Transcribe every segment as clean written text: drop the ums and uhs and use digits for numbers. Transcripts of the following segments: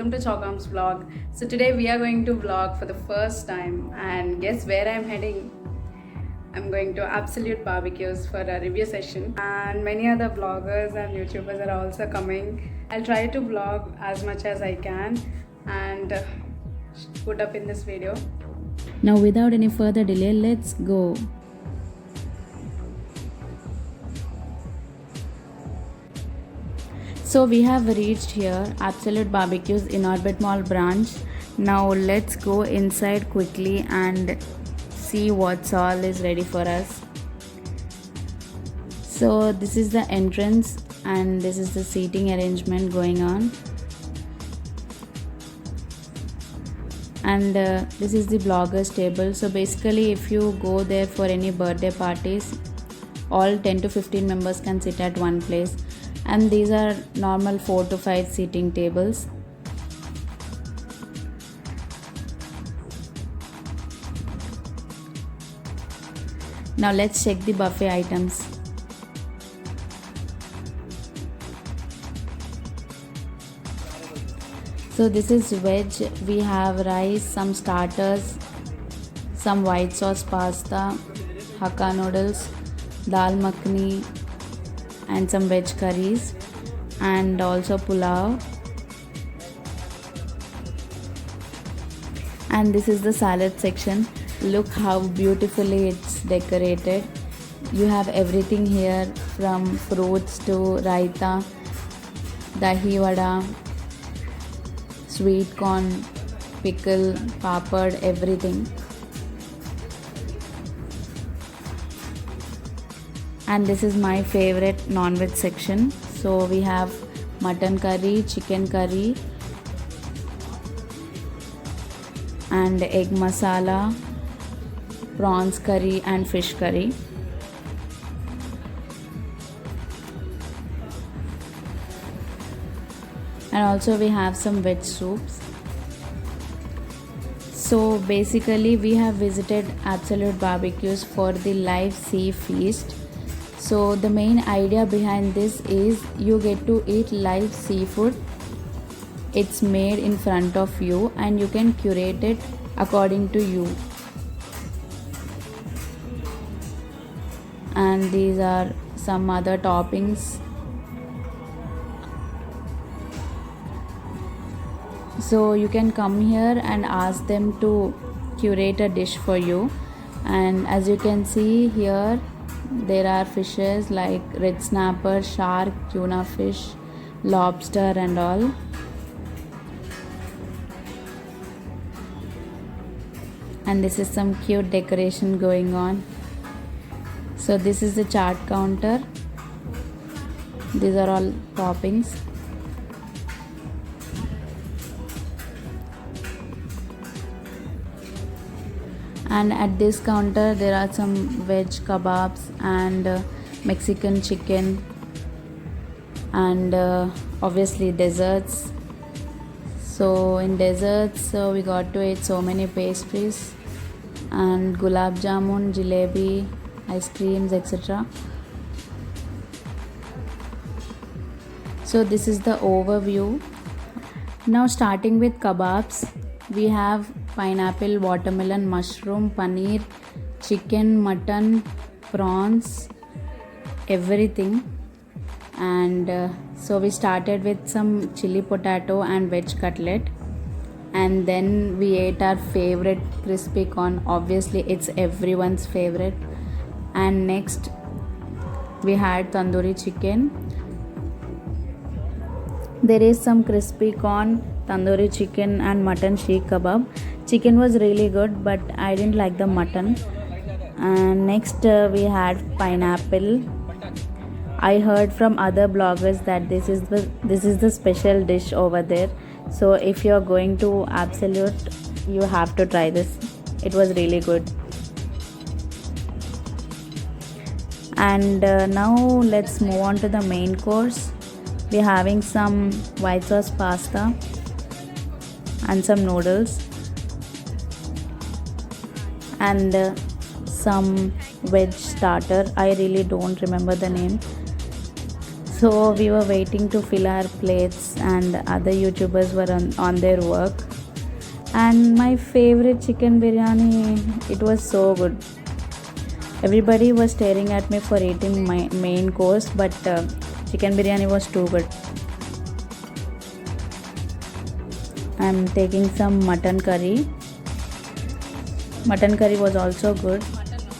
welcome to Chaukam's vlog. So today we are going to vlog for the first time, and guess where I'm heading? I'm going to Absolute Barbecues for a review session, and many other vloggers and YouTubers are also coming. I'll try to vlog as much as I can and put up in this video. Now without any further delay, let's go. So we have reached here, Absolute Barbecues in Orbit Mall branch. Now let's go inside quickly and see what's all is ready for us. So this is the entrance and this is the seating arrangement going on. And this is the bloggers table. So basically if you go there for any birthday parties, all 10 to 15 members can sit at one place, and these are normal 4 to 5 seating tables. Now let's check the buffet items. So this is veg. We have rice, some starters, some white sauce pasta, hakka noodles, dal makhani, and some veg curries, and also pulao. And this is the salad section. Look how beautifully it's decorated. You have everything here from fruits to raita, dahi vada, sweet corn, pickle, papad, everything. And this is my favorite non-veg section. So we have mutton curry, chicken curry, and egg masala, prawns curry, and fish curry. And also we have some veg soups. So basically we have visited Absolute Barbecues for the live sea feast. So the main idea behind this is you get to eat live seafood. It's made in front of you and you can curate it according to you. And these are some other toppings. So you can come here and ask them to curate a dish for you. And as you can see here, there are fishes like red snapper, shark, tuna fish, lobster and all. And this is some cute decoration going on. So this is the chart counter. These are all toppings. And at this counter there are some veg kebabs and Mexican chicken and obviously desserts. So in desserts we got to eat so many pastries and gulab jamun, jalebi, ice creams, etc. So this is the overview. Now starting with kebabs, we have pineapple, watermelon, mushroom, paneer, chicken, mutton, prawns, everything. And so we started with some chili potato and veg cutlet, and then we ate our favorite crispy corn. Obviously it's everyone's favorite. And next we had tandoori chicken. There is some crispy corn, tandoori chicken and mutton sheikh kebab. Chicken was really good, but I didn't like the mutton. And next we had pineapple. I heard from other bloggers that this is the special dish over there. So if you're going to Absolute, you have to try this. It was really good. And now let's move on to the main course. We're having some white sauce pasta and some noodles and some veg starter. I really don't remember the name. So we were waiting to fill our plates, and other YouTubers were on their work. And my favorite chicken biryani, it was so good. Everybody was staring at me for eating my main course, but chicken biryani was too good. I'm taking some mutton curry. Mutton curry was also good,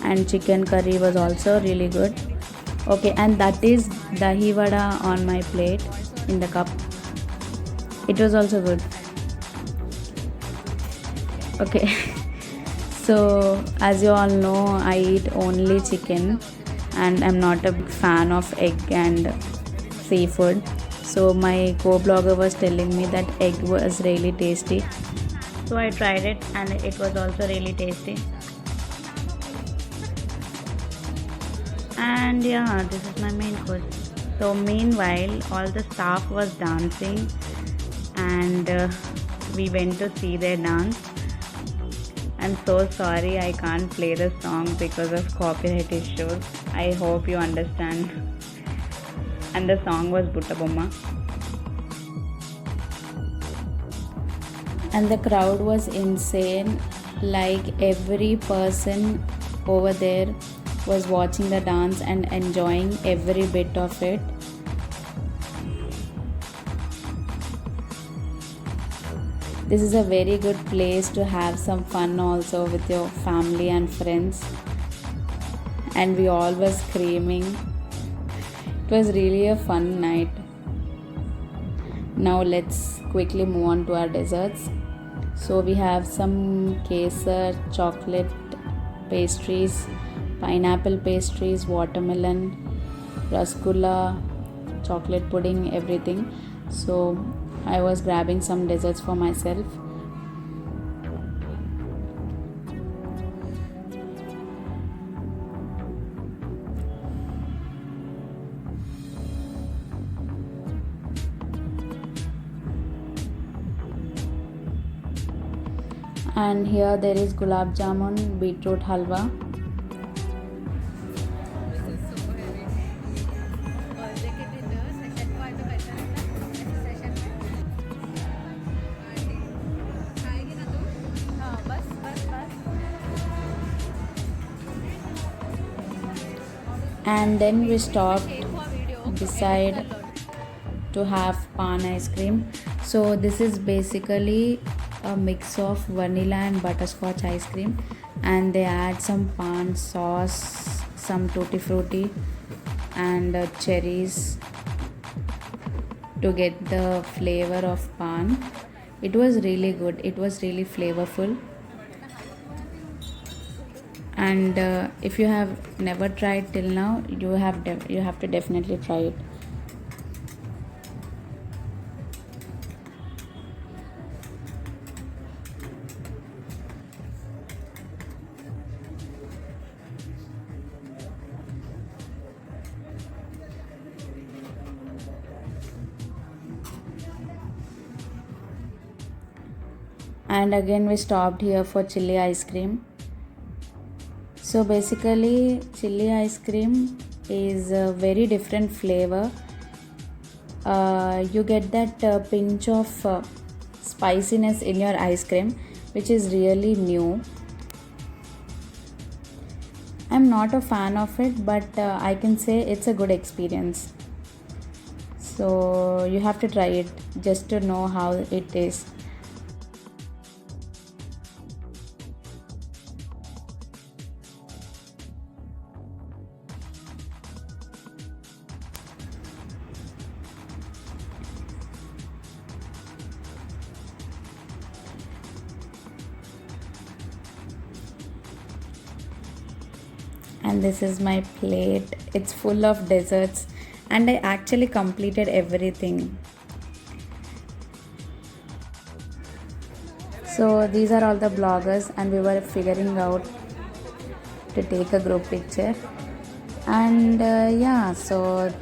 and chicken curry was also really good. Okay, and that is dahi vada on my plate in the cup. It was also good. Okay. So as you all know, I eat only chicken and I'm not a big fan of egg and seafood. So my co-blogger was telling me that egg was really tasty. So I tried it and it was also really tasty. And yeah, this is my main course. So meanwhile, all the staff was dancing and we went to see their dance. I'm so sorry I can't play the song because of copyright issues. I hope you understand. And the song was Butta Bomma. And the crowd was insane. Like every person over there was watching the dance and enjoying every bit of it. This is a very good place to have some fun also with your family and friends. And we all were screaming. It was really a fun night. Now let's quickly move on to our desserts. So we have some kesar, chocolate pastries, pineapple pastries, watermelon, rasgulla, chocolate pudding, everything. So I was grabbing some desserts for myself. And here there is gulab jamun, beetroot halwa. And then we stopped beside to have pan ice cream. So this is basically a mix of vanilla and butterscotch ice cream, and they add some pan sauce, some tutti frutti and cherries to get the flavor of pan. It was really good. It was really flavorful. And if you have never tried till now, you have to definitely try it. And again we stopped here for chili ice cream. So basically chili ice cream is a very different flavor. You get that pinch of spiciness in your ice cream, which is really new. I'm not a fan of it, but I can say it's a good experience. So you have to try it just to know how it tastes. And this is my plate. It's full of desserts and I actually completed everything. So these are all the bloggers and we were figuring out to take a group picture. And yeah, so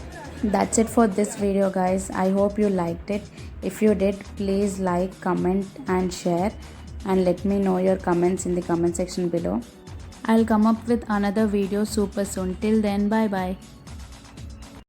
that's it for this video guys. I hope you liked it. If you did, please like, comment and share, and let me know your comments in the comment section below. I'll come up with another video super soon. Till then, bye bye.